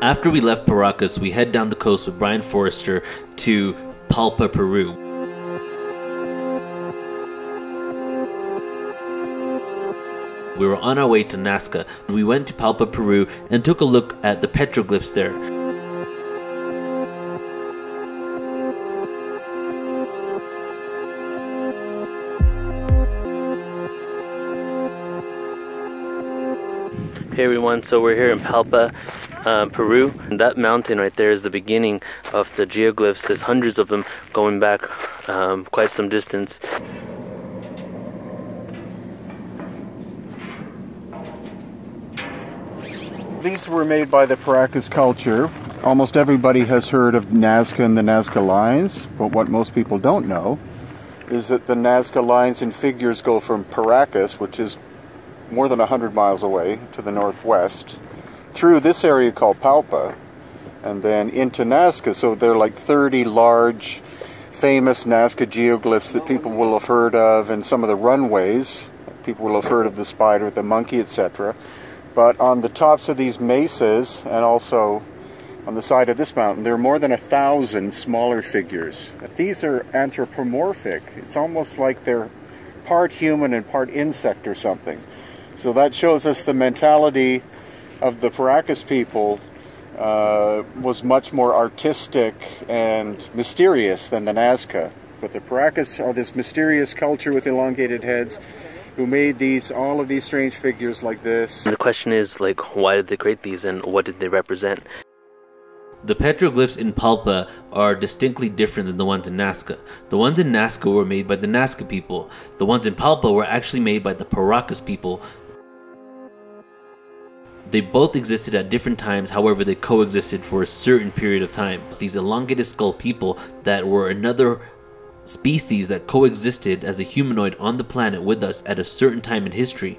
After we left Paracas, we head down the coast with Brien Foerster to Palpa, Peru. We were on our way to Nazca. We went to Palpa, Peru and took a look at the petroglyphs there. Hey everyone, so we're here in Palpa, Peru, and that mountain right there is the beginning of the geoglyphs. There's hundreds of them going back quite some distance. These were made by the Paracas culture. Almost everybody has heard of Nazca and the Nazca Lines, but what most people don't know is that the Nazca Lines and figures go from Paracas, which is more than 100 miles away to the northwest, through this area called Palpa, and then into Nazca. So they're like 30 large, famous Nazca geoglyphs that people will have heard of, and some of the runways. People will have heard of the spider, the monkey, etc. But on the tops of these mesas, and also on the side of this mountain, there are more than 1,000 smaller figures. These are anthropomorphic. It's almost like they're part human and part insect or something. So that shows us the mentality of the Paracas people was much more artistic and mysterious than the Nazca. But the Paracas are this mysterious culture with elongated heads who made all of these strange figures like this. The question is, like, why did they create these and what did they represent? The petroglyphs in Palpa are distinctly different than the ones in Nazca. The ones in Nazca were made by the Nazca people. The ones in Palpa were actually made by the Paracas people. They both existed at different times, however they coexisted for a certain period of time. These elongated skull people that were another species that coexisted as a humanoid on the planet with us at a certain time in history.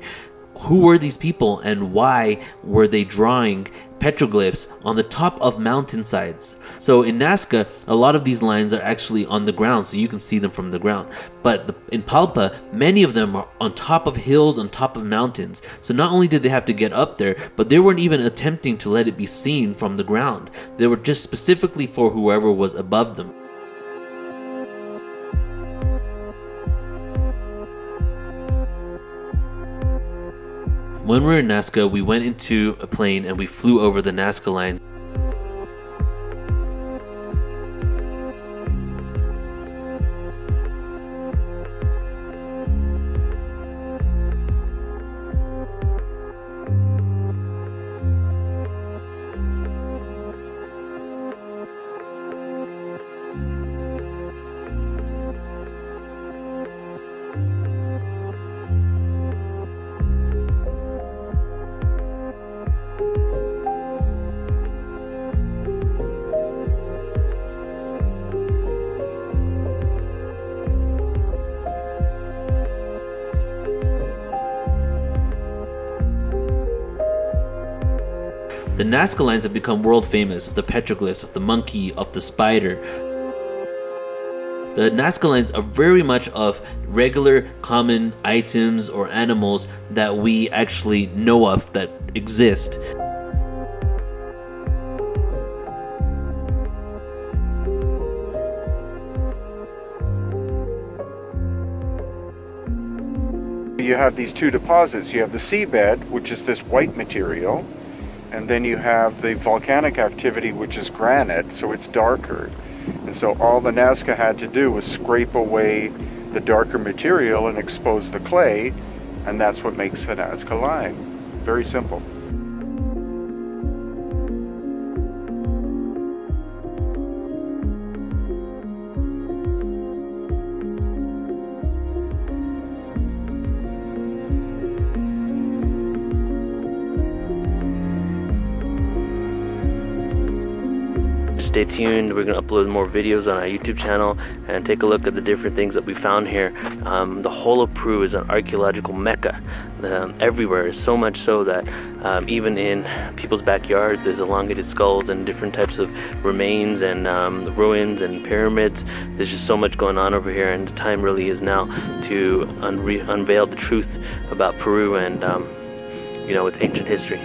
Who were these people and why were they drawing petroglyphs on the top of mountainsides? So in Nazca, a lot of these lines are actually on the ground, so you can see them from the ground. But in Palpa, many of them are on top of hills, on top of mountains. So not only did they have to get up there, but they weren't even attempting to let it be seen from the ground. They were just specifically for whoever was above them. When we were in Nazca, we went into a plane and we flew over the Nazca Lines. The Nazca Lines have become world famous with the petroglyphs of the monkey, of the spider. The Nazca Lines are very much of regular common items or animals that we actually know of that exist. You have these two deposits. You have the seabed, which is this white material, and then you have the volcanic activity, which is granite, so it's darker. And so all the Nazca had to do was scrape away the darker material and expose the clay, and that's what makes a Nazca line. Very simple. Stay tuned. We're going to upload more videos on our YouTube channel and take a look at the different things that we found here. The whole of Peru is an archaeological mecca everywhere, so much so that even in people's backyards there's elongated skulls and different types of remains and ruins and pyramids. There's just so much going on over here, and the time really is now to unveil the truth about Peru and you know, its ancient history.